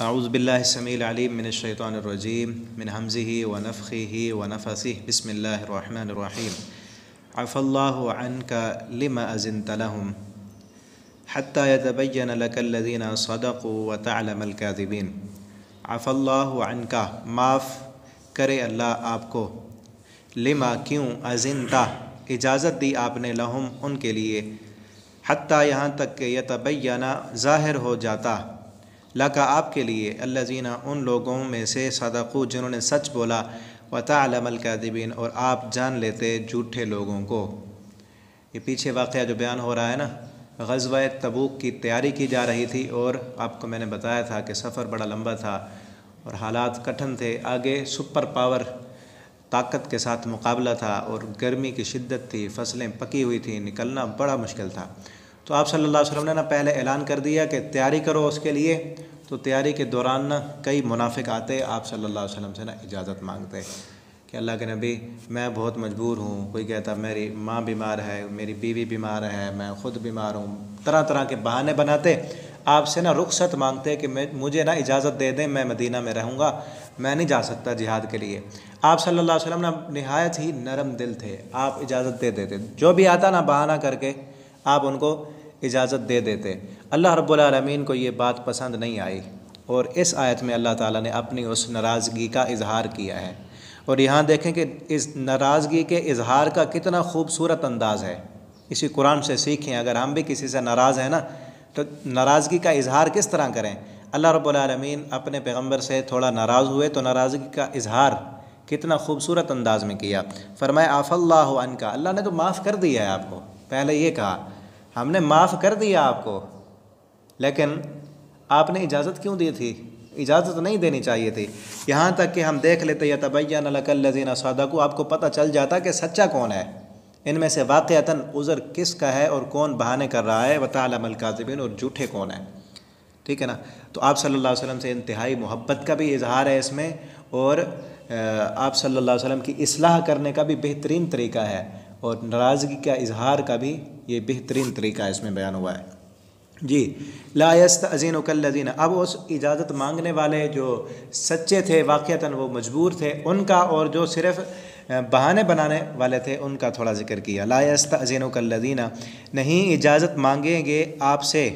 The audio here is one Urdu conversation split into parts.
اعوذ باللہ السمیع العلیم من الشیطان الرجیم من حمزہ ونفخہ ونفثہ بسم اللہ الرحمن الرحیم عفا اللہ عنک لما اذنت لهم حتی یتبین لک الذین صدقوا وتعلم الکاذبین۔ عفا اللہ عنک، معاف کرے اللہ آپ کو، لما کیوں، اذنت اجازت دی آپ نے، لہم ان کے لیے، حتیٰ یہاں تک کہ یتبین ظاہر ہو جاتا، لکا آپ کے لیے، الذین ان لوگوں میں سے، صدقوا جنہوں نے سچ بولا، وتعلم الکاذبین اور آپ جان لیتے جھوٹے لوگوں کو۔ یہ پیچھے واقعہ جو بیان ہو رہا ہے نا، غزوہ تبوک کی تیاری کی جا رہی تھی، اور آپ کو میں نے بتایا تھا کہ سفر بڑا لمبا تھا اور حالات کٹھن تھے، آگے سپر پاور طاقت کے ساتھ مقابلہ تھا، اور گرمی کی شدت تھی، فصلیں پکی ہوئی تھیں، نکلنا بڑا مشکل تھا۔ تو آپ صلی اللہ علیہ وسلم نے پہلے اعلان کر دیا کہ تیاری کرو اس کے لیے۔ تو تیاری کے دوران کئی منافق آتے، آپ صلی اللہ علیہ وسلم سے اجازت مانگتے کہ اللہ کے نبی میں بہت مجبور ہوں، کوئی کہتا میری ماں بیمار ہے، میری بیوی بیمار ہے، میں خود بیمار ہوں، طرح طرح کے بہانے بناتے، آپ سے رخصت مانگتے کہ مجھے اجازت دے دیں، میں مدینہ میں رہوں گا، میں نہیں جا سکتا جہاد کے لیے۔ آپ صلی اللہ علیہ وسلم نہایت ہی نرم دل تھے، آپ اجازت دے دیتے، جو بھی آتا بہانہ کر کے آپ ان کو اجازت دے دیتے۔ اللہ رب العالمین کو یہ بات پسند نہیں آئی، اور اس آیت میں اللہ تعالیٰ نے اپنی اس ناراضگی کا اظہار کیا ہے۔ اور یہاں دیکھیں کہ اس ناراضگی کے اظہار کا کتنا خوبصورت انداز ہے، اسی قرآن سے سیکھیں۔ اگر ہم بھی کسی سے ناراض ہیں تو ناراضگی کا اظہار کس طرح کریں۔ اللہ رب العالمین اپنے پیغمبر سے تھوڑا ناراض ہوئے تو ناراضگی کا اظہار کتنا خوبصورت انداز میں کیا۔ فرمایا عفا اللہ عنک، اللہ نے تو معاف کر دیا ہے آپ کو، پہلے یہ کہا ہم نے معاف کر دیا آپ کو، لیکن آپ نے اجازت کیوں دی تھی؟ اجازت نہیں دینی چاہیے تھی۔ یہاں تک کہ ہم دیکھ لیتے یتبین لک الذین صدقوا، آپ کو پتہ چل جاتا کہ سچا کون ہے، ان میں سے واقعتاً عذر کس کا ہے اور کون بہانے کر رہا ہے، وتعلم الکاذبین اور جھوٹے کون ہیں۔ ٹھیک ہے نا؟ تو آپ صلی اللہ علیہ وسلم سے انتہائی محبت کا بھی اظہار ہے اس میں، اور آپ صلی اللہ علیہ وسلم کی اصلاح کرنے کا بھی بہترین طریقہ ہے، اور ناراضگی کا اظہار کا بھی یہ بہترین طریقہ اس میں بیان ہوا ہے۔ جی، لا یستأذنک الذین، اب اس اجازت مانگنے والے جو سچے تھے، واقعتاً وہ مجبور تھے، ان کا، اور جو صرف بہانے بنانے والے تھے ان کا تھوڑا ذکر کیا۔ لا یستأذنک الذین، نہیں اجازت مانگیں گے آپ سے،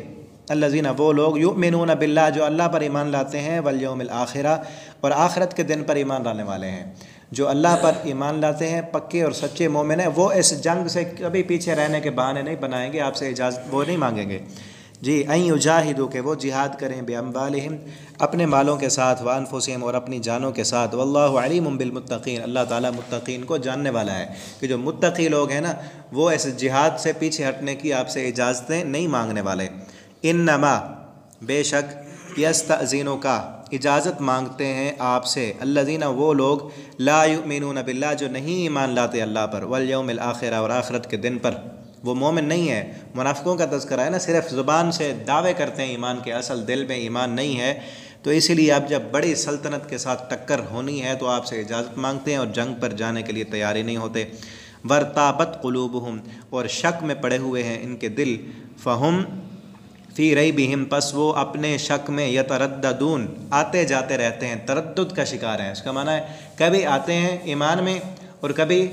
الذین وہ لوگ، یؤمنون باللہ جو اللہ پر ایمان لاتے ہیں، والیوم الآخرہ اور آخرت کے دن پر ایمان لانے والے ہیں، جو اللہ پر ایمان لاتے ہیں، پکے اور سچے مومن ہیں، وہ اس جنگ سے کبھی پیچھے رہنے کے بہانے نہیں بنائیں گے، آپ سے اجازت وہ نہیں مانگیں گے۔ جی، ان یجاہدوا کہ وہ جہاد کریں، باموالہم اپنے مالوں کے ساتھ، وانفسہم اور اپنی جانوں کے ساتھ، واللہ علیم بالمتقین اللہ تعالیٰ متقین کو جاننے والا ہے، کہ جو متقی لوگ ہیں وہ اس جہاد سے پیچھے ہٹنے کی آپ سے اجازتیں نہیں مانگنے والے۔ انما بے شک، یستأذنک اجازت مانگتے ہیں آپ سے، الذین وہ لوگ، لا یؤمنون باللہ جو نہیں ایمان لاتے اللہ پر، والیوم الآخرہ اور آخرت کے دن پر، وہ مومن نہیں ہے۔ منافقوں کا تذکرہ ہے صرف زبان سے دعوے کرتے ہیں ایمان کے، اصل دل میں ایمان نہیں ہے، تو اسی لیے اب جب بڑی سلطنت کے ساتھ ٹکر ہونی ہے تو آپ سے اجازت مانگتے ہیں اور جنگ پر جانے کے لیے تیاری نہیں ہوتے۔ ورتابت قلوبہم اور شک میں پڑے ہوئے ہیں ان کے دل، فہم فی ریبہم پس وہ اپنے شک میں، یترددون آتے جاتے رہتے ہیں، تردد کا شکار ہیں۔ اس کا معنی ہے کبھی آتے ہیں ایمان میں اور کبھی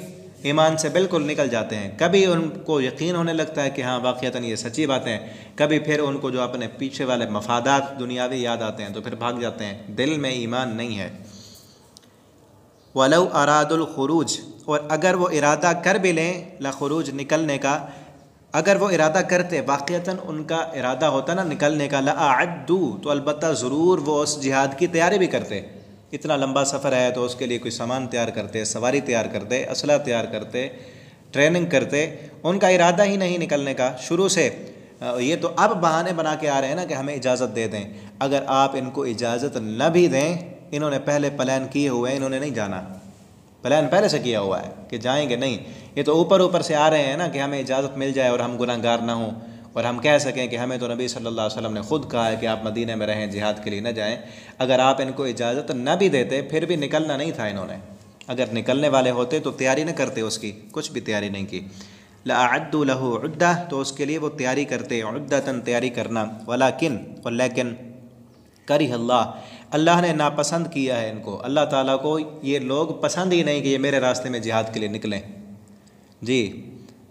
ایمان سے بالکل نکل جاتے ہیں، کبھی ان کو یقین ہونے لگتا ہے کہ ہاں واقعتاً یہ سچی باتیں ہیں، کبھی پھر ان کو جو اپنے پیچھے والے مفادات دنیاوی یاد آتے ہیں تو پھر بھاگ جاتے ہیں، دل میں ایمان نہیں ہے۔ وَلَوْ أَرَادُوا الْخُرُوجَ اور اگر وہ ارادہ کر بھی لیں، لخروج نکلنے کا، اگر وہ ارادہ کرتے، واقعتاً ان کا ارادہ ہوتا نکلنے کا، لَأَعَدُّوا تو البتہ ضرور وہ اس جہاد کی تیاری بھی کرتے۔ اتنا لمبا سفر ہے تو اس کے لیے کوئی سامان تیار کرتے، سواری تیار کرتے، اسلحہ تیار کرتے، ٹریننگ کرتے، ان کا ارادہ ہی نہیں نکلنے کا شروع سے۔ یہ تو اب بہانے بنا کے آ رہے ہیں کہ ہمیں اجازت دے دیں، اگر آپ ان کو اجازت نہ بھی دیں، انہوں نے پہلے پلان کیے ہوئے ہیں، انہوں نے نہیں جانا، پلان پہلے سے کیا ہوا ہے کہ جائیں گے نہیں، یہ تو اوپر سے آ رہے ہیں کہ ہمیں اجازت مل جائے اور ہم گناہ گار نہ ہوں، اور ہم کہہ سکیں کہ ہمیں تو نبی صلی اللہ علیہ وسلم نے خود کہا ہے کہ آپ مدینہ میں رہیں، جہاد کے لیے نہ جائیں۔ اگر آپ ان کو اجازت نہ بھی دیتے پھر بھی نکلنا نہیں تھا انہوں نے، اگر نکلنے والے ہوتے تو تیاری نہ کرتے، اس کی کچھ بھی تیاری نہیں کی۔ لَأَعَدُّوا لَهُ عُدَّةً تو اس کے لیے وہ تیاری کرتے، عُدَّةً تیاری کرنا، وَلَكِن اور لیکن، کرہ اللہ، اللہ نے ناپسند کیا ہے ان کو، اللہ تعالیٰ کو یہ لوگ پسند ہی نہیں کہ یہ میرے راستے میں جہاد کے لیے نکلیں۔ جی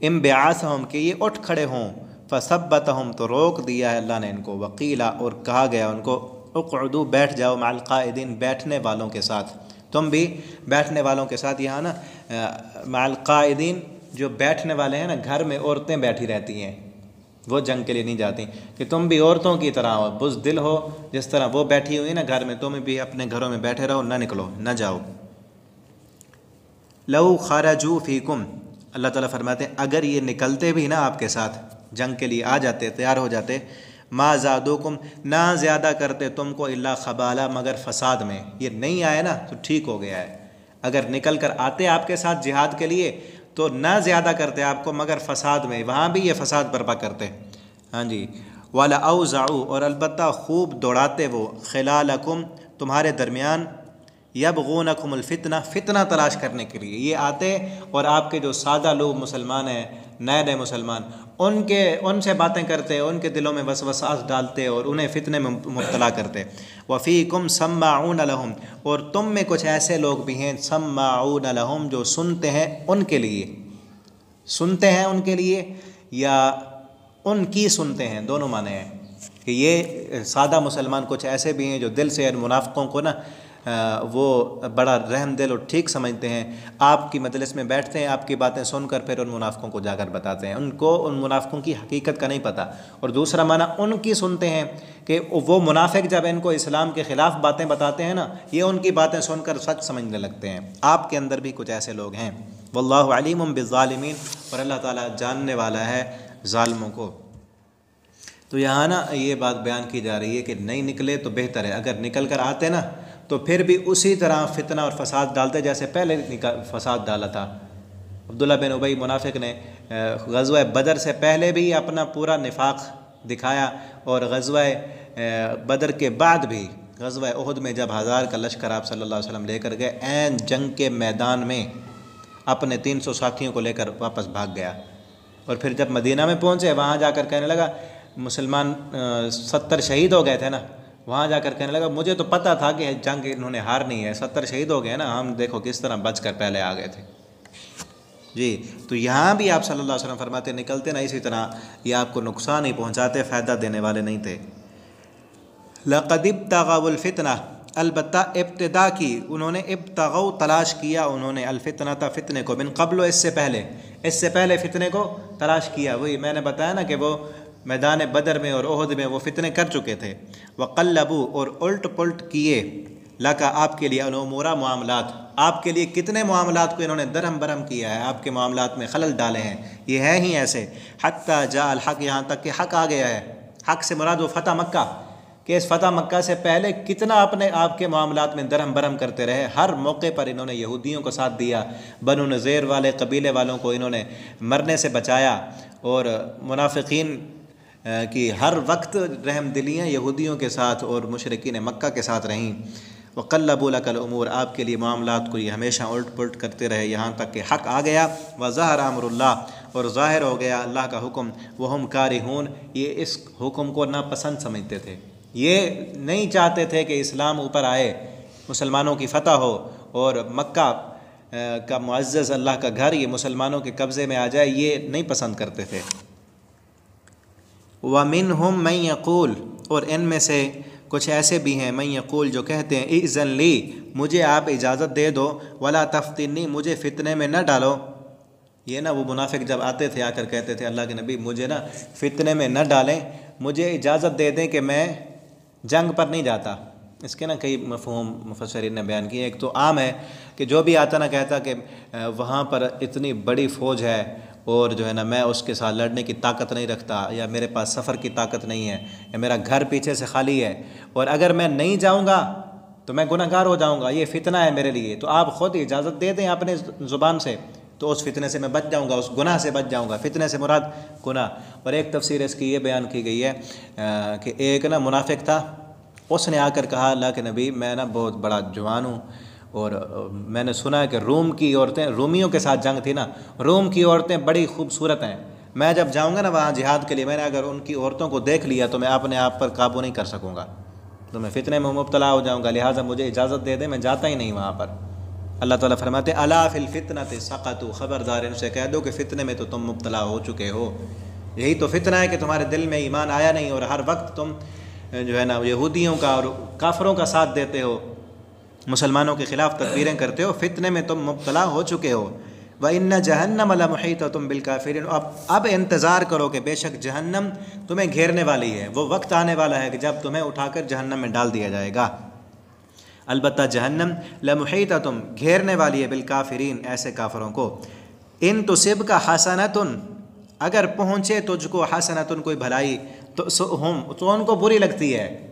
انبعاثہم کہ یہ اٹھ کھڑے ہوں، فثبتہم تو روک دیا ہے اللہ نے ان کو، وقیلا اور کہا گیا ان کو اقعدوا بیٹھ جاؤ مع القائدین بیٹھنے والوں کے ساتھ، تم بھی بیٹھنے والوں کے ساتھ۔ یہاں نا مع القائدین جو بیٹھنے والے ہیں نا، گھر میں عورتیں بیٹھی رہتی ہیں، وہ جنگ کے لیے نہیں جاتی، کہ تم بھی عورتوں کی طرح ہو، بزدل ہو، جس طرح وہ بیٹھی ہوئی نا گھر میں، تم بھی اپنے گھروں میں بیٹھے رہو، نہ نکلو، نہ جاؤ۔ لو خرجوا فیکم، اللہ تعالیٰ فرماتے ہیں اگر یہ نکلتے بھی نا آپ کے ساتھ، جنگ کے لیے آ جاتے، تیار ہو جاتے، ما زادوکم نہ زیادہ کرتے تم کو الا خبالہ مگر فساد میں۔ یہ نہیں آئے نا تو ٹھیک ہو گیا ہے، اگر نکل کر آتے آپ کے ساتھ جہاد کے لیے تو نہ زیادہ کرتے آپ کو مگر فساد میں، وہاں بھی یہ فساد برپا کرتے۔ ہاں جی، وَلَأَوْزَعُوا اور البتہ خوب دوڑاتے وہ، خلالکم تمہارے درمیان، یبغونکم الفتنہ فتنہ تلاش کرنے کے لیے، یہ آتے اور آپ کے جو سادہ لوگ مسلمان ہیں، نئے نئے مسلمان، ان سے باتیں کرتے، ان کے دلوں میں وسوسات ڈالتے اور انہیں فتنے میں مبتلا کرتے۔ وفیکم سماعون لہم اور تم میں کچھ ایسے لوگ بھی ہیں سماعون لہم جو سنتے ہیں ان کے لیے، سنتے ہیں ان کے لیے یا ان کی سنتے ہیں، دونوں معنی ہیں کہ یہ سادہ مسلمان کچھ ایسے بھی ہیں جو دل سے ان منافقوں کو نا وہ بڑا رحم دل اور ٹھیک سمجھتے ہیں، آپ کی مجلس میں بیٹھتے ہیں، آپ کی باتیں سن کر پھر ان منافقوں کو جا کر بتاتے ہیں، ان کو ان منافقوں کی حقیقت کا نہیں پتہ۔ اور دوسرا معنی ان کی سنتے ہیں کہ وہ منافق جب ان کو اسلام کے خلاف باتیں بتاتے ہیں نا، یہ ان کی باتیں سن کر سچ سمجھنے لگتے ہیں۔ آپ کے اندر بھی کچھ ایسے لوگ ہیں۔ واللہ علیم بالظالمین اور اللہ تعالیٰ جاننے والا ہے ظالموں کو۔ تو یہاں نا یہ بات بیان کی جا رہی ہے کہ نہیں نکلے تو بہتر ہے، اگر نکل کر آتے نا تو پھر بھی اسی طرح فتنہ اور فساد ڈالتے جیسے پہلے فساد ڈالا تھا۔ عبداللہ بن ابی منافق نے غزوہ بدر سے پہلے بھی اپنا پورا نفاق دکھایا، اور غزوہ بدر کے بعد بھی غزوہ احد میں جب 1000 کا لشکر آپ صلی اللہ علیہ وسلم لے کر گئے، عین جنگ کے میدان میں اپنے 300 ساتھیوں کو لے کر واپس بھاگ گیا، اور پھر جب مدینہ میں پہنچے وہاں جا کر کہنے لگا، مسلمان 70 شہید ہو گئے تھے نا، وہاں جا کر کہنے لگا مجھے تو پتہ تھا کہ جنگ انہوں نے ہارنی ہے، 70 شہید ہو گئے نا، ہم دیکھو کس طرح بچ کر پہلے آ گئے تھے۔ جی تو یہاں بھی آپ صلی اللہ علیہ وسلم فرماتے نکلتے نا اسی طرح یہ آپ کو نقصان ہی پہنچاتے، فائدہ دینے والے نہیں تھے۔ لقد ابتغوا الفتنہ البتہ ابتدا کی انہوں نے، ابتغوا تلاش کیا انہوں نے، الفتنہ فتنے کو، من قبل اس سے پہلے فتنے کو تلاش کیا، وہی میں نے بتایا نا کہ وہ میدان بدر میں اور احد میں وہ فتنے کر چکے تھے۔ وقلبوا اور الٹ پلٹ کیے، لکا آپ کے لیے، الامور معاملات، آپ کے لیے کتنے معاملات کو انہوں نے درہم برہم کیا ہے، آپ کے معاملات میں خلل ڈالے ہیں، یہ ہے ہی ایسے۔ حتی جاء الحق یہاں تک کہ حق آ گیا ہے، حق سے مراد وہ فتح مکہ، کہ اس فتح مکہ سے پہلے کتنا اپنے آپ کے معاملات میں درہم برہم کرتے رہے، ہر موقع پر انہوں نے یہودیوں کو ساتھ دیا، بنو نذیر والے قبیلے والوں کو انہوں نے مرنے سے بچایا، اور منافقین کی ہر وقت رحم دلیاں یہودیوں کے ساتھ اور مشرکین مکہ کے ساتھ رہیں۔ وقلبوا لک الامور آپ کے لیے معاملات کو یہ ہمیشہ الٹ پلٹ کرتے رہے یہاں تک کہ حق آ گیا۔ وظہر امر اللہ اور ظاہر ہو گیا اللہ کا حکم، وہم کارہون یہ اس حکم کو ناپسند سمجھتے تھے، یہ نہیں چاہتے تھے کہ اسلام اوپر آئے، مسلمانوں کی فتح ہو اور مکہ کا معزز اللہ کا گھر یہ مسلمانوں کے قبضے میں آ جائے، یہ نہیں پسند کرتے تھے۔ وَمِنْهُمْ مَنْ يَقُولُ اور ان میں سے کچھ ایسے بھی ہیں، مَنْ يَقُولُ جو کہتے ہیں اِذْن لِي مجھے آپ اجازت دے دو، وَلَا تَفْتِنِّي مجھے فتنے میں نہ ڈالو۔ یہ نا وہ منافق جب آتے تھے آ کر کہتے تھے اللہ کے نبی مجھے نا فتنے میں نہ ڈالیں، مجھے اجازت دے دیں کہ میں جنگ پر نہیں جاتا۔ اس کے نا کئی مفہوم مفسرین نے بیان کیے، ایک تو عام ہے کہ جو بھی آتا نا کہتا کہ وہاں پر اتنی بڑی فوج ہے اور جو ہے نا میں اس کے ساتھ لڑنے کی طاقت نہیں رکھتا، یا میرے پاس سفر کی طاقت نہیں ہے، یا میرا گھر پیچھے سے خالی ہے، اور اگر میں نہیں جاؤں گا تو میں گناہ گار ہو جاؤں گا، یہ فتنہ ہے میرے لیے، تو آپ خود اجازت دے دیں اپنے زبان سے، تو اس فتنے سے میں بچ جاؤں گا، اس گناہ سے بچ جاؤں گا۔ فتنے سے مراد گناہ۔ اور ایک تفسیر اس کی یہ بیان کی گئی ہے کہ ایک نا منافق تھا، اس نے آ کر کہا اللہ کے نبی میں نا بہت بڑا جوان ہوں، اور میں نے سنا ہے کہ روم کی عورتیں، رومیوں کے ساتھ جنگ تھی نا، روم کی عورتیں بڑی خوبصورت ہیں، میں جب جاؤں گا نا وہاں جہاد کے لیے، میں نے اگر ان کی عورتوں کو دیکھ لیا تو میں اپنے آپ پر قابو نہیں کر سکوں گا، تو میں فتنے میں مبتلا ہو جاؤں گا، لہٰذا مجھے اجازت دے دیں، میں جاتا ہی نہیں وہاں پر۔ اللہ تعالیٰ فرماتے ہیں الا فی الفتنۃ سقطوا، خبردار ان سے کہہ دو کہ فتنے میں تو تم مبتلا ہو چکے ہو۔ یہی تو فتنہ ہے کہ تمہارے دل میں ایمان آیا نہیں، اور ہر وقت تم جو ہے نا یہودیوں کا اور کافروں کا ساتھ دیتے ہو، مسلمانوں کے خلاف تدبیریں کرتے ہو، فتنے میں تم مبتلا ہو چکے ہو۔ وَإِنَّ جَهَنَّمَ لَمُحِيطَةٌ بِالْكَافِرِينَ، اب انتظار کرو کہ بے شک جہنم تمہیں گھیرنے والی ہے، وہ وقت آنے والا ہے کہ جب تمہیں اٹھا کر جہنم میں ڈال دیا جائے گا۔ البتہ جہنم لمحیطۃ، گھیرنے والی ہے، بالکافرین، ایسے کافروں کو۔ ان تصبک حسنۃ، اگر پہنچے تجھ کو حسنۃ، کوئی بھلائی، تو ان کو بری لگتی ہے۔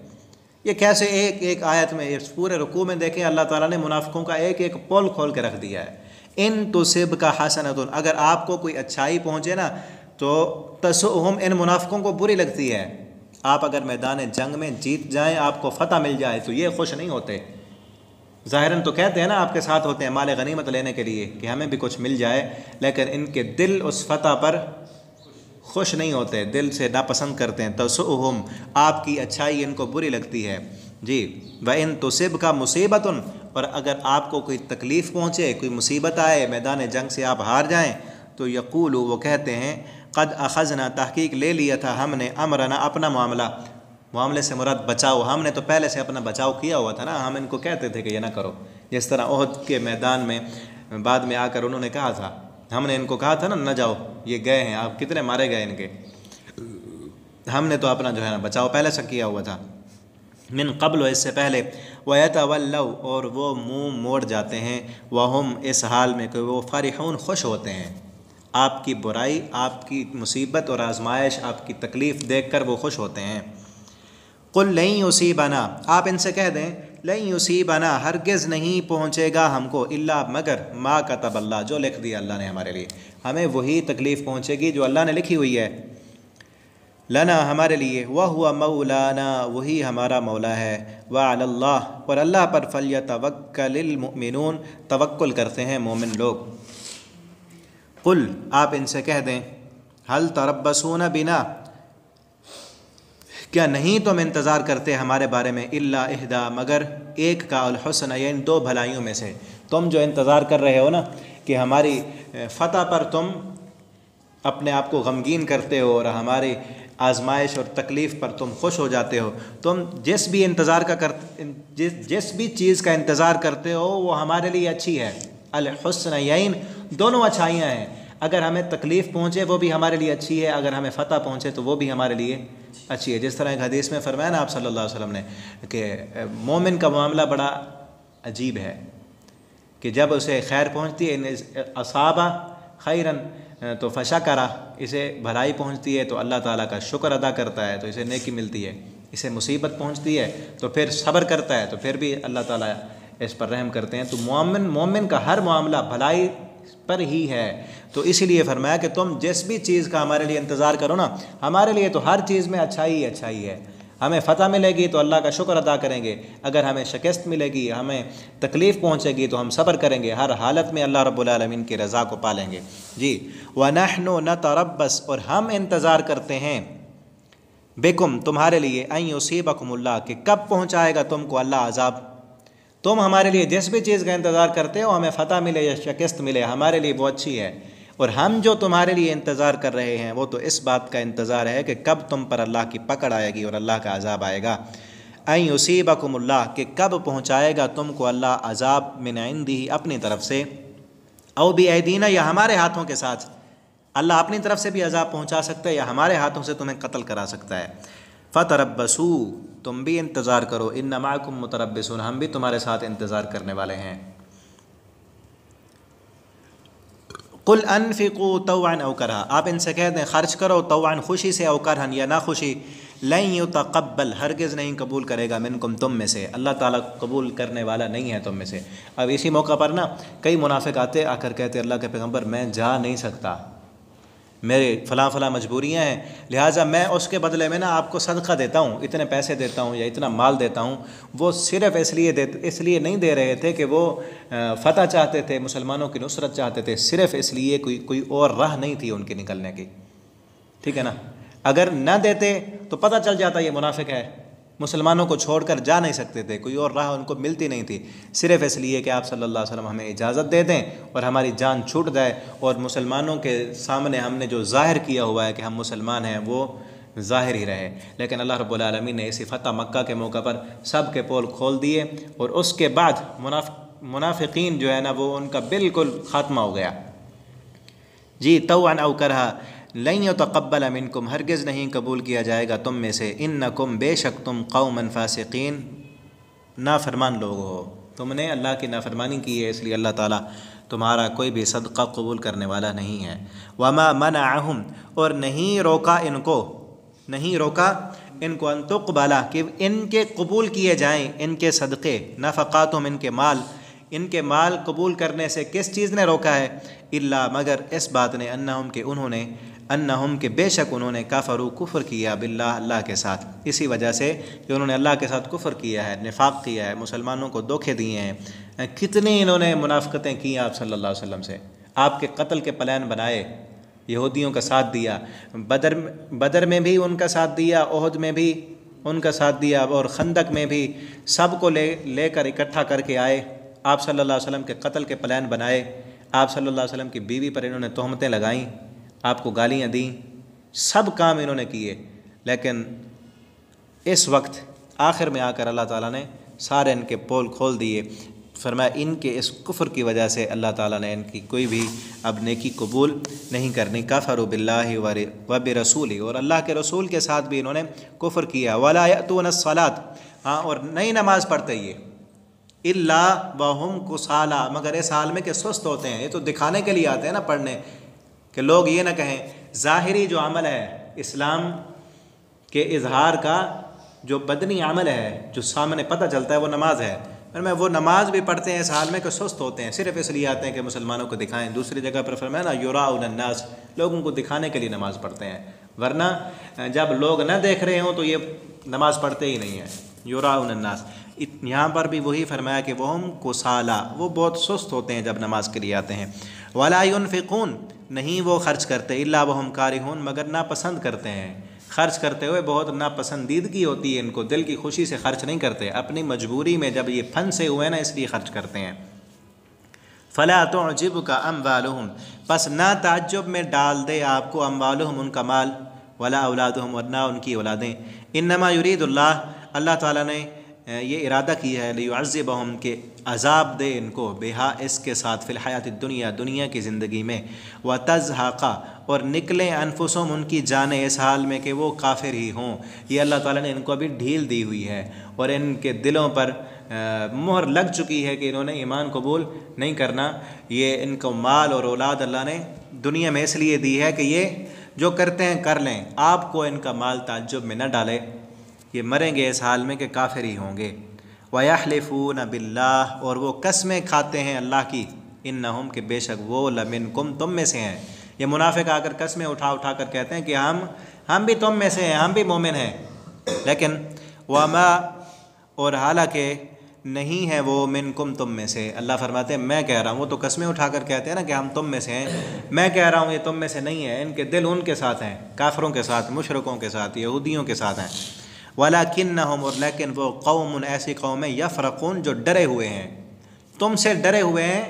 یہ کیسے ایک ایک آیت میں، اس پورے رکوع میں دیکھیں اللہ تعالیٰ نے منافقوں کا ایک ایک پول کھول کے رکھ دیا ہے۔ ان تصبک حسنۃ، اگر آپ کو کوئی اچھائی پہنچے نا تو تسؤہم، ان منافقوں کو بری لگتی ہے۔ آپ اگر میدان جنگ میں جیت جائیں، آپ کو فتح مل جائے تو یہ خوش نہیں ہوتے۔ ظاہراً تو کہتے ہیں نا آپ کے ساتھ ہوتے ہیں مال غنیمت لینے کے لیے کہ ہمیں بھی کچھ مل جائے، لیکن ان کے دل اس فتح پر خوش نہیں ہوتے، دل سے ناپسند کرتے ہیں۔ تسؤہم، آپ کی اچھائی ان کو بری لگتی ہے جی۔ وَإِن تُصِبْكَ مُصِيبَةٌ، اور اگر آپ کو کوئی تکلیف پہنچے، کوئی مصیبت آئے، میدان جنگ سے آپ ہار جائیں، تو یقولو، وہ کہتے ہیں، قد اخذنا، تحقیق لے لیا تھا ہم نے، امرنا، اپنا معاملے سے مراد بچاؤ، ہم نے تو پہلے سے اپنا بچاؤ کیا ہوا تھا نا، ہم ان کو کہتے تھے کہ یہ نہ کرو، جس طرح احد کے میدان میں بعد میں آ کر انہوں نے کہا تھا، ہم نے ان کو کہا تھا نا نہ جاؤ، یہ گئے ہیں، آپ کتنے مارے گئے ان کے، ہم نے تو اپنا جو ہے نا بچاؤ پہلے سے کیا ہوا تھا۔ من قبل، اس سے پہلے، وَيَتَوَلَّوْا، اور وہ منہ موڑ جاتے ہیں، وَهُمْ، اس حال میں کہ وہ فرحون، خوش ہوتے ہیں، آپ کی برائی، آپ کی مصیبت اور آزمائش، آپ کی تکلیف دیکھ کر وہ خوش ہوتے ہیں۔ قُلْ لَن يُصِيبَنَا، آپ ان سے کہہ دیں، لَن يُصِيبَنَا، ہرگز نہیں پہنچے گا ہم کو، الا، مگر، ما کتب اللہ، جو لکھ دیا اللہ نے ہمارے لیے، ہمیں وہی تکلیف پہنچے گی جو اللہ نے لکھی ہوئی ہے، لنا، ہمارے لیے، وَهُوَ مَوْلَانَا، وہی ہمارا مولا ہے، وَعَلَى اللَّهِ، اور اللہ پر، فَلْيَتَوَكَّلِ الْمُؤْمِنُونَ، توکل کرتے ہیں مومن لوگ۔ قل، آپ ان سے کہہ دیں، هل تربصون بنا، کیا نہیں تم انتظار کرتے ہمارے بارے میں، الا احدی، مگر ایک کا، الحسن، یعنی دو بھلائیوں میں سے، تم جو انتظار کر رہے ہو نا کہ ہماری فتح پر تم اپنے آپ کو غمگین کرتے ہو اور ہماری آزمائش اور تکلیف پر تم خوش ہو جاتے ہو، تم جس بھی چیز کا انتظار کرتے ہو وہ ہمارے لیے اچھی ہے، الحسنیین، دونوں اچھائیاں ہیں، اگر ہمیں تکلیف پہنچے وہ بھی ہمارے لیے اچھی ہے، اگر ہمیں فتح پہنچے تو وہ بھی ہمارے لیے اچھی ہے۔ جس طرح ایک حدیث میں فرمایا نا آپ صلی اللہ علیہ وسلم نے کہ مومن کا معاملہ بڑا عجیب ہے کہ جب اسے خیر پہنچتی ہے، اصابہ خیرن تو فشکرہ، اسے بھلائی پہنچتی ہے تو اللہ تعالیٰ کا شکر ادا کرتا ہے تو اسے نیکی ملتی ہے، اسے مصیبت پہنچتی ہے تو پھر صبر کرتا ہے تو پھر بھی اللہ تعالیٰ اس پر رحم کرتے ہیں۔ تو مومن کا ہر معاملہ بھلائی پر ہی ہے، تو اسی لیے فرمایا کہ تم جس بھی چیز کا ہمارے لیے انتظار کرو نا، ہمارے لیے تو ہر چیز میں اچھائی اچھائی ہے، ہمیں فتح ملے گی تو اللہ کا شکر ادا کریں گے، اگر ہمیں شکست ملے گی، ہمیں تکلیف پہنچے گی تو ہم صبر کریں گے، ہر حالت میں اللہ رب العالمین کی رضا کو پالیں گے جی۔ وَنَحْنُ نَتَرَبَّصُ، اور ہم انتظار کرتے ہیں، بِكُمْ، تمہارے لیے، أَن يُصِيبَكُمُ اللَّهُ، کہ کب پہنچائے گا تم کو اللہ عذاب، تم ہمارے لیے جس بھی چیز کا انتظار کرتے ہو، ہمیں فتح ملے یا شکست ملے، ہمارے لیے وہ اچھی ہے، اور ہم جو تمہارے لیے انتظار کر رہے ہیں وہ تو اس بات کا انتظار ہے کہ کب تم پر اللہ کی پکڑ آئے گی اور اللہ کا عذاب آئے گا۔ أَن يُصِيبَكُمُ اللَّهُ، کہ کب پہنچائے گا تم کو اللہ عذاب، مِنْ عِنْدِهِ، اپنی طرف سے، أَوْ بِأَيْدِينَا، یا ہمارے ہاتھوں کے ساتھ، اللہ اپنی طرف سے بھی عذاب پہنچا سکتا ہے یا ہمارے ہاتھوں سے تمہیں قتل کرا سکتا ہے۔ فَتَرَبَّصُوا، تم بھی انتظار کرو، إِنَّ مَعَكُمْ مُتَرَبِّصُونَ، ہم بھی تمہارے ساتھ انتظار کرنے والے ہیں۔ قُلْ أَنفِقُوا طَوْعًا أَوْ كَرْهًا، آپ ان سے کہہ دیں خرچ کرو، طوعاً، خوشی سے، أو كرها، یا ناخوشی، لن يتقبل، ہرگز نہیں قبول کرے گا، منکم، تم میں سے، اللہ تعالیٰ قبول کرنے والا نہیں ہے تم میں سے۔ اب اسی موقع پر نا کئی منافق آ کر کہتے اللہ کے پیغمبر میں جا نہیں سکتا، میرے فلاں مجبوریاں ہیں، لہٰذا میں اس کے بدلے میں نا آپ کو صدقہ دیتا ہوں، اتنے پیسے دیتا ہوں یا اتنا مال دیتا ہوں۔ وہ صرف اس لیے نہیں دے رہے تھے کہ وہ فتح چاہتے تھے، مسلمانوں کی نصرت چاہتے تھے، صرف اس لیے کوئی اور راہ نہیں تھی ان کے نکلنے کی، ٹھیک ہے نا۔ اگر نہ دیتے تو پتہ چل جاتا یہ منافق ہے، مسلمانوں کو چھوڑ کر جا نہیں سکتے تھے، کوئی اور راہ ان کو ملتی نہیں تھی، صرف اس لیے کہ آپ صلی اللہ علیہ وسلم ہمیں اجازت دے دیں اور ہماری جان چھوٹ جائے، اور مسلمانوں کے سامنے ہم نے جو ظاہر کیا ہوا ہے کہ ہم مسلمان ہیں وہ ظاہر ہی رہے۔ لیکن اللہ رب العالمین نے اسی فتح مکہ کے موقع پر سب کے پول کھول دیے، اور اس کے بعد منافقین جو ہے نا وہ ان کا بالکل خاتمہ ہو گیا۔ جی طوعا او کرہا لن یتقبل منکم، ہرگز نہیں قبول کیا جائے گا تم میں سے، انکم بے شک تم قوما فاسقین نافرمان لوگ ہو، تم نے اللہ کی نافرمانی کی ہے، اس لیے اللہ تعالیٰ تمہارا کوئی بھی صدقہ قبول کرنے والا نہیں ہے۔ وما منعہم، اور نہیں روکا ان کو ان تقبلا، کہ ان کے قبول کیے جائیں ان کے صدقے، نفقاتہم، ان کے مال قبول کرنے سے کس چیز نے روکا ہے؟ الا، مگر اس بات نے، انہم کہ بے شک انہوں نے کفروا، کفر کیا، باللہ، اللہ کے ساتھ، اسی وجہ سے کہ انہوں نے اللہ کے ساتھ کفر کیا ہے، نفاق کیا ہے، مسلمانوں کو دھوکے دیے ہیں۔ کتنی انہوں نے منافقتیں کی آپ صلی اللہ علیہ وسلم سے، آپ کے قتل کے پلان بنائے، یہودیوں کا ساتھ دیا، بدر میں بھی ان کا ساتھ دیا، احد میں بھی ان کا ساتھ دیا، اور خندق میں بھی، سب کو لے کر اکٹھا کر کے آئے، آپ صلی اللہ علیہ وسلم کے قتل کے پلان بنائے، آپ صلی اللہ علیہ وسلم کی بیوی پر انہوں نے تہمتیں لگائیں، آپ کو گالیاں دیں، سب کام انہوں نے کیے، لیکن اس وقت آخر میں آ کر اللہ تعالیٰ نے سارے ان کے پول کھول دیے۔ فرمایا ان کے اس کفر کی وجہ سے اللہ تعالیٰ نے ان کی کوئی بھی اب نیکی قبول نہیں کرنی۔ کفروا باللہ وبرسولہ، اور اللہ کے رسول کے ساتھ بھی انہوں نے کفر کیا۔ ولا یأتون الصلاۃ، اور نہیں نماز پڑھتے یہ، الا وہم کسالى، مگر اس حال میں کہ سست ہوتے ہیں، یہ تو دکھانے کے لیے آتے ہیں نا پڑھنے، کہ لوگ یہ نہ کہیں۔ ظاہری جو عمل ہے اسلام کے اظہار کا، جو بدنی عمل ہے جو سامنے پتہ چلتا ہے، وہ نماز ہے، فرمایا وہ نماز بھی پڑھتے ہیں اس حال میں کہ سست ہوتے ہیں، صرف اس لیے آتے ہیں کہ مسلمانوں کو دکھائیں۔ دوسری جگہ پر فرمایا نا یراؤن الناس، لوگوں کو دکھانے کے لیے نماز پڑھتے ہیں، ورنہ جب لوگ نہ دیکھ رہے ہوں تو یہ نماز پڑھتے ہی نہیں ہیں، یراؤن الناس۔ یہاں پر بھی وہی فرمایا کہ وہم کسالى، وہ بہت سست ہوتے ہیں جب نماز کے لیے آتے ہیں۔ ولا ينفقون، نہیں وہ خرچ کرتے، الا وہم کارہون، مگر ناپسند کرتے ہیں، خرچ کرتے ہوئے بہت ناپسندیدگی ہوتی ہے ان کو، دل کی خوشی سے خرچ نہیں کرتے، اپنی مجبوری میں جب یہ پھنسے ہوئے نا اس لیے خرچ کرتے ہیں۔ فلا تعجبک اموالہم، پس نہ تعجب میں ڈال دے آپ کو، اموالہم، ان کا مال، ولا اولادہم، اور نہ ان کی اولادیں، انما یرید اللہ، اللہ تعالیٰ نے یہ ارادہ کیا ہے، لیعذبہم، کہ عذاب دے ان کو، بہا، اس کے ساتھ، فی الحیات الدنیا، دنیا کی زندگی میں، وتزہق، اور نکلیں انفسہم، ان کی جانیں، اس حال میں کہ وہ کافر ہی ہوں۔ یہ اللہ تعالیٰ نے ان کو ابھی ڈھیل دی ہوئی ہے، اور ان کے دلوں پر مہر لگ چکی ہے کہ انہوں نے ایمان قبول نہیں کرنا۔ یہ ان کو مال اور اولاد اللہ نے دنیا میں اس لیے دی ہے کہ یہ جو کرتے ہیں کر لیں، آپ کو ان کا مال تعجب میں نہ ڈالے، یہ مریں گے اس حال میں کہ کافر ہی ہوں گے۔ وَيَحْلِفُونَ بِاللَّهِ، اور وہ قسمیں کھاتے ہیں اللہ کی، انہم، کہ بے شک وہ، لمنکم، تم میں سے ہیں۔ یہ منافق آ کر قسمیں اٹھا کر کہتے ہیں کہ ہم بھی تم میں سے ہیں، ہم بھی مومن ہیں، لیکن وما، اور حالانکہ نہیں ہے وہ، منکم، تم میں سے۔ اللہ فرماتے ہیں میں کہہ رہا ہوں، وہ تو قسمیں اٹھا کر کہتے ہیں نا کہ ہم تم میں سے ہیں، میں کہہ رہا ہوں یہ تم میں سے نہیں ہے، ان کے دل ان کے ساتھ ہیں، کافروں کے ساتھ، مشرکوں کے ساتھ، یہودیوں کے ساتھ ہیں۔ وَلَكِنَّهُمْ، اور لیکن وہ، قوم، ایسی قوم ہے، یفرقون، جو ڈرے ہوئے ہیں، تم سے ڈرے ہوئے ہیں،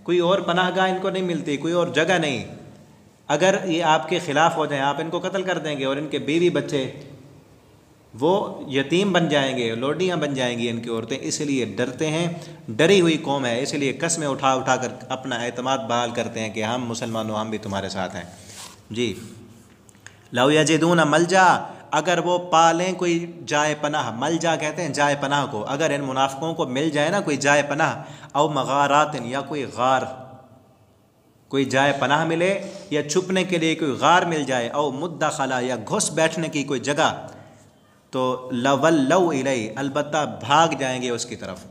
کوئی اور پناہ گاہ ان کو نہیں ملتی، کوئی اور جگہ نہیں، اگر یہ آپ کے خلاف ہو جائیں آپ ان کو قتل کر دیں گے، اور ان کے بیوی بچے وہ یتیم بن جائیں گے، لوڈیاں بن جائیں گی ان کی عورتیں، اس لیے ڈرتے ہیں، ڈری ہوئی قوم ہے، اس لیے قسمیں اٹھا کر اپنا اعتماد بحال کرتے ہیں کہ ہم مسلمانوں، ہم بھی تمہارے ساتھ ہیں۔ جی لو یجدون ملجا، اگر وہ پالیں کوئی جائے پناہ، ملجا کہتے ہیں جائے پناہ کو، اگر ان منافقوں کو مل جائے نا کوئی جائے پناہ، او مغارات، یا کوئی غار، کوئی جائے پناہ ملے، یا چھپنے کے لیے کوئی غار مل جائے، او مدخلا، یا گھس بیٹھنے کی کوئی جگہ، تو لولوا الیہ، البتہ بھاگ جائیں گے اس کی طرف۔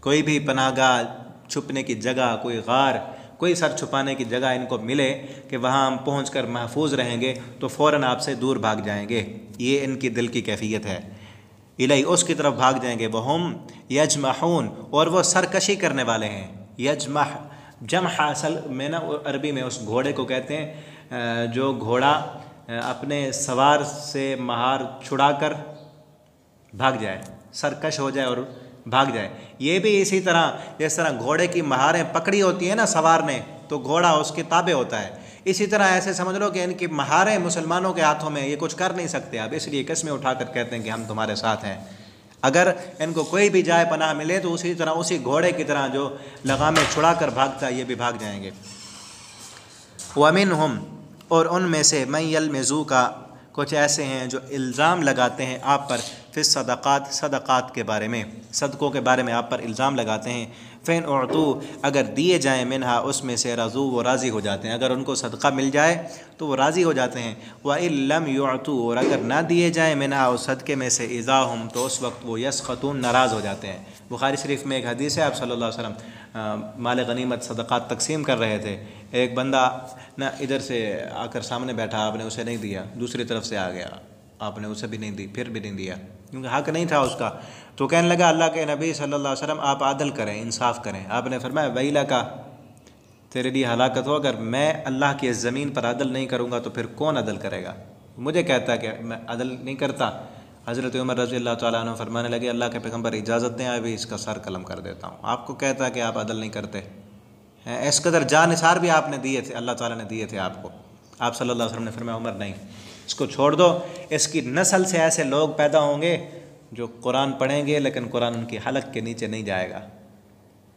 کوئی بھی پناہ گاہ، چھپنے کی جگہ، کوئی غار، کوئی سر چھپانے کی جگہ ان کو ملے کہ وہاں ہم پہنچ کر محفوظ رہیں گے، تو فوراً آپ سے دور بھاگ جائیں گے، یہ ان کی دل کی کیفیت ہے۔ الیہ، اس کی طرف بھاگ جائیں گے، وہم یجمحون، اور وہ سرکشی کرنے والے ہیں۔ یجمح، جمح اصل میں نا عربی میں اس گھوڑے کو کہتے ہیں جو گھوڑا اپنے سوار سے مہار چھڑا کر بھاگ جائے، سرکش ہو جائے اور بھاگ جائے۔ یہ بھی اسی طرح جس طرح گھوڑے کی مہاریں پکڑی ہوتی ہیں نا سوار نے، تو گھوڑا اس کے تابع ہوتا ہے، اسی طرح ایسے سمجھ لو کہ ان کی مہاریں مسلمانوں کے ہاتھوں میں، یہ کچھ کر نہیں سکتے اب، اس لیے قسمیں اٹھا کر کہتے ہیں کہ ہم تمہارے ساتھ ہیں۔ اگر ان کو کوئی بھی جائے پناہ ملے تو اسی طرح اسی گھوڑے کی طرح جو لگامیں چھڑا کر بھاگتا ہے یہ بھی بھاگ جائیں گے۔ وَمِنْهُمْ، اور ان میں سے مَن يَلْمِزُوكَ، کچھ ایسے ہیں جو الزام لگاتے ہیں آپ پر، فی الصدقات، صدقات کے بارے میں، صدقوں کے بارے میں آپ پر الزام لگاتے ہیں۔ فَإِنْ أُعْطُوا، اگر دیے جائیں منہا اس میں سے، رضوا، وہ راضی ہو جاتے ہیں، اگر ان کو صدقہ مل جائے تو وہ راضی ہو جاتے ہیں۔ وَإِن لَمْ يُعْطُوا، اور اگر نہ دیے جائیں منہا اس صدقے میں سے، اذا ہم، تو اس وقت وہ یسخطون، ناراض ہو جاتے ہیں۔ بخاری شریف میں ایک حدیث ہے، آپ صلی اللہ علیہ وسلم مال غنیمت صدقات تقسیم کر رہے تھے، ایک بندہ نہ ادھر سے آ کر سامنے بیٹھا، آپ نے اسے نہیں دیا، دوسری طرف سے آ گیا، آپ نے اسے بھی نہیں دی، پھر بھی نہیں دیا کیونکہ حق نہیں تھا اس کا، تو کہنے لگا اللہ کے نبی صلی اللہ علیہ وسلم آپ عدل کریں، انصاف کریں۔ آپ نے فرمایا ویلک، تیرے لیے ہلاکت ہو، اگر میں اللہ کی اس زمین پر عدل نہیں کروں گا تو پھر کون عدل کرے گا؟ مجھے کہتا ہے کہ میں عدل نہیں کرتا۔ حضرت عمر رضی اللہ تعالیٰ عنہ فرمانے لگے اللہ کے پیغمبر اجازت دیں، ابھی اس کا سر قلم کر دیتا ہوں۔ آپ کو کہتا ہے کہ آپ عدل نہیں کرتے، اس قدر جان نثار بھی آپ نے دیے تھے، اللہ تعالیٰ نے دیے تھے آپ کو۔ آپ صلی اللہ علیہ وسلم نے فرمایا عمر نہیں، اس کو چھوڑ دو، اس کی نسل سے ایسے لوگ پیدا ہوں گے جو قرآن پڑھیں گے لیکن قرآن ان کی حلق کے نیچے نہیں جائے گا،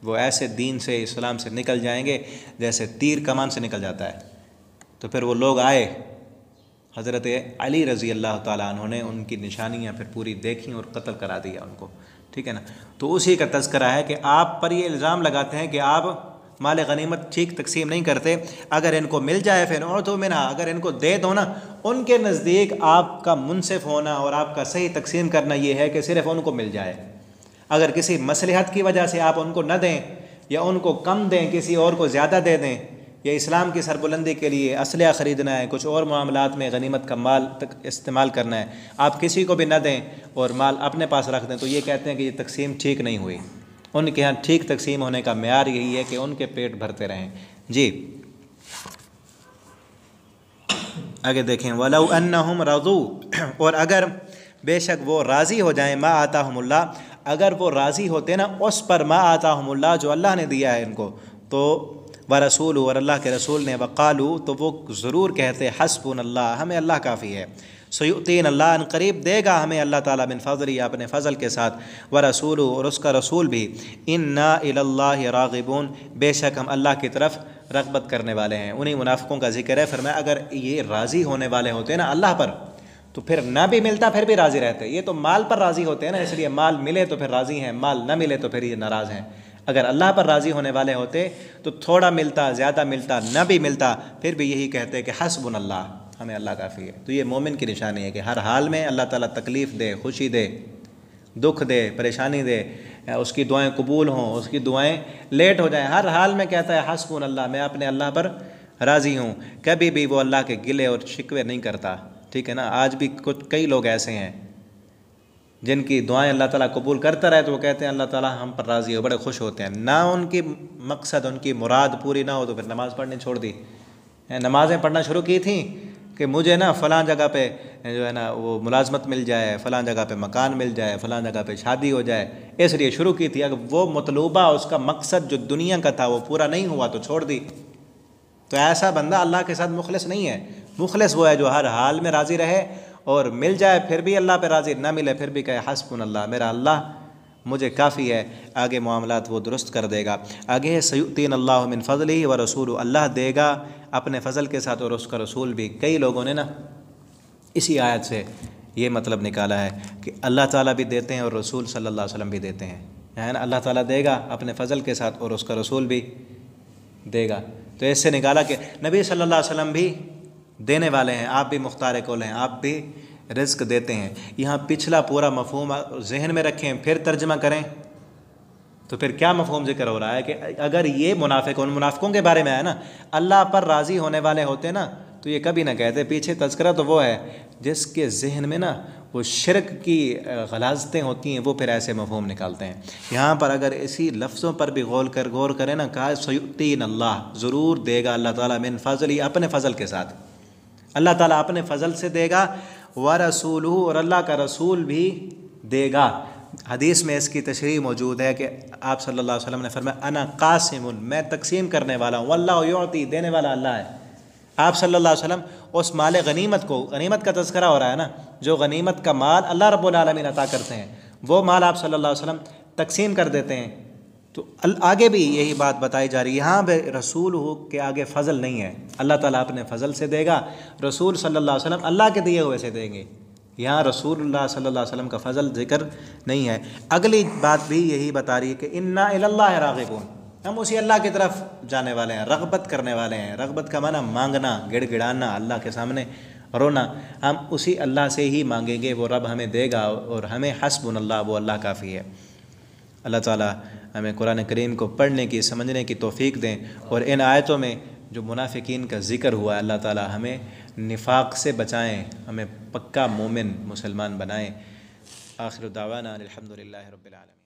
وہ ایسے دین سے، اسلام سے نکل جائیں گے جیسے تیر کمان سے نکل جاتا ہے۔ تو پھر وہ لوگ آئے، حضرت علی رضی اللہ تعالیٰ عنہ نے ان کی نشانیاں پھر پوری دیکھیں اور قتل کرا دیا ان کو، ٹھیک ہے نا۔ تو اسی کا تذکرہ ہے کہ آپ پر یہ الزام لگاتے ہیں کہ آپ مال غنیمت ٹھیک تقسیم نہیں کرتے، اگر ان کو مل جائے پھر اور تو منہا، اگر ان کو دے دو نا، ان کے نزدیک آپ کا منصف ہونا اور آپ کا صحیح تقسیم کرنا یہ ہے کہ صرف ان کو مل جائے۔ اگر کسی مصلحت کی وجہ سے آپ ان کو نہ دیں یا ان کو کم دیں، کسی اور کو زیادہ دے دیں، یا اسلام کی سربلندی کے لیے اسلحہ خریدنا ہے، کچھ اور معاملات میں غنیمت کا مال تک استعمال کرنا ہے، آپ کسی کو بھی نہ دیں اور مال اپنے پاس رکھ دیں، تو یہ کہتے ہیں کہ یہ تقسیم ٹھیک نہیں ہوئی۔ ان کے ہاں ٹھیک تقسیم ہونے کا معیار یہی ہے کہ ان کے پیٹ بھرتے رہیں۔ جی آگے دیکھیں، وَلَوْ أَنَّهُمْ رَضُوا، اور اگر بے شک وہ راضی ہو جائیں، ما آتاہم اللہ، اگر وہ راضی ہوتے نا اس پر، ما آتاہم اللہ، جو اللہ نے دیا ہے ان کو، تو وَرَسُولُ، اور اللہ کے رسول نے، وَقَالُوا، تو وہ ضرور کہتے، حسبنا اللہ، ہمیں اللہ کافی ہے، سیؤتین اللہ، ان قریب دے گا ہمیں اللہ تعالیٰ، من فضل، اپنے فضل کے ساتھ، ورسول، اور اس کا رسول بھی، انا الی اللہ راغبون، بے شک ہم اللہ کی طرف رغبت کرنے والے ہیں۔ انہی منافقوں کا ذکر ہے، فرمایا اگر یہ راضی ہونے والے ہوتے نا اللہ پر تو پھر نہ بھی ملتا پھر بھی راضی رہتے، یہ تو مال پر راضی ہوتے ہیں نا، اس لیے مال ملے تو پھر راضی ہیں، مال نہ ملے تو پھر یہ ناراض ہیں۔ اگر اللہ پر راضی ہونے والے ہوتے تو تھوڑا ملتا، زیادہ ملتا، نہ بھی ملتا، پھر بھی یہی کہتے کہ حسبنا اللہ، ہمیں اللہ کافی ہے۔ تو یہ مومن کی نشانی ہے کہ ہر حال میں اللہ تعالیٰ تکلیف دے، خوشی دے، دکھ دے، پریشانی دے، اس کی دعائیں قبول ہوں، اس کی دعائیں لیٹ ہو جائیں، ہر حال میں کہتا ہے حسبنا اللہ، میں اپنے اللہ پر راضی ہوں، کبھی بھی وہ اللہ کے گلے اور شکوے نہیں کرتا، ٹھیک ہے نا۔ آج بھی کئی لوگ ایسے ہیں جن کی دعائیں اللہ تعالیٰ قبول کرتا رہے تو وہ کہتے ہیں اللہ تعالیٰ ہم پر راضی ہو، بڑے خوش ہوتے ہیں، نہ ان کی مقصد، ان کی مراد پوری نہ ہو تو پھر نماز پڑھنی چھوڑ دی، نمازیں پڑھنا شروع کی تھیں کہ مجھے نا فلاں جگہ پہ جو ہے نا وہ ملازمت مل جائے، فلاں جگہ پہ مکان مل جائے، فلاں جگہ پہ شادی ہو جائے، اس لیے شروع کی تھی، اگر وہ مطلوبہ اس کا مقصد جو دنیا کا تھا وہ پورا نہیں ہوا تو چھوڑ دی۔ تو ایسا بندہ اللہ کے ساتھ مخلص نہیں ہے، مخلص وہ ہے جو ہر حال میں راضی رہے اور مل جائے پھر بھی اللہ پہ راضی، نہ ملے پھر بھی کہے حسبنا اللہ، میرا اللہ مجھے کافی ہے، آگے معاملات وہ درست کر دے گا۔ آگے ہے سیؤتین اللہ من فضلہ ورسولہ، اللہ دے گا اپنے فضل کے ساتھ اور اس کا رسول بھی۔ کئی لوگوں نے نا اسی آیت سے یہ مطلب نکالا ہے کہ اللہ تعالیٰ بھی دیتے ہیں اور رسول صلی اللہ علیہ وسلم بھی دیتے ہیں، ہے نا، اللہ تعالیٰ دے گا اپنے فضل کے ساتھ اور اس کا رسول بھی دے گا۔ تو اس سے نکالا کہ نبی صلی اللہ علیہ وسلم بھی دینے والے ہیں، آپ بھی مختار کل ہیں، آپ بھی رزق دیتے ہیں۔ یہاں پچھلا پورا مفہوم ذہن میں رکھیں، پھر ترجمہ کریں تو پھر کیا مفہوم ذکر ہو رہا ہے کہ اگر یہ منافق، ان منافقوں کے بارے میں ہے نا، اللہ پر راضی ہونے والے ہوتے نا تو یہ کبھی نہ کہتے۔ پیچھے تذکرہ تو وہ ہے جس کے ذہن میں نا وہ شرک کی غلاظتیں ہوتی ہیں، وہ پھر ایسے مفہوم نکالتے ہیں۔ یہاں پر اگر اسی لفظوں پر بھی غور کریں نا، کہا سیؤتین اللہ، ضرور دے گا اللہ تعالیٰ، من فضل، اپنے فضل کے ساتھ، اللہ تعالیٰ اپنے فضل سے دے گا، ورسولہ، اور اللہ کا رسول بھی دے گا۔ حدیث میں اس کی تشریح موجود ہے کہ آپ صلی اللہ علیہ وسلم نے فرمایا انا قاسم، میں تقسیم کرنے والا ہوں، واللہ یعطی، دینے والا اللہ ہے۔ آپ صلی اللہ علیہ وسلم اس مال غنیمت کو، غنیمت کا تذکرہ ہو رہا ہے نا، جو غنیمت کا مال اللہ رب العالمین عطا کرتے ہیں، وہ مال آپ صلی اللہ علیہ وسلم تقسیم کر دیتے ہیں۔ تو آگے بھی یہی بات بتائی جا رہی ہے، یہاں پہ رسول ہو کے آگے فضل نہیں ہے، اللہ تعالیٰ اپنے فضل سے دے گا، رسول صلی اللہ علیہ وسلم اللہ کے دیے ہوئے سے دیں گے۔ یہاں رسول اللہ صلی اللہ علیہ وسلم کا فضل ذکر نہیں ہے۔ اگلی بات بھی یہی بتا رہی ہے کہ انا الی اللہ راغبون، ہم اسی اللہ کی طرف جانے والے ہیں، رغبت کرنے والے ہیں۔ رغبت کا معنی مانگنا، گڑ گڑانا، اللہ کے سامنے رونا، ہم اسی اللہ سے ہی مانگیں گے، وہ رب ہمیں دے گا، اور ہمیں حسبنا اللہ، وہ اللہ کافی ہے۔ اللہ تعالیٰ ہمیں قرآن کریم کو پڑھنے کی، سمجھنے کی توفیق دیں، اور ان آیتوں میں جو منافقین کا ذکر ہوا ہے، اللہ تعالیٰ ہمیں نفاق سے بچائیں، ہمیں پکا مومن مسلمان بنائیں۔ آخر دعوانا الحمد للہ رب العالمین۔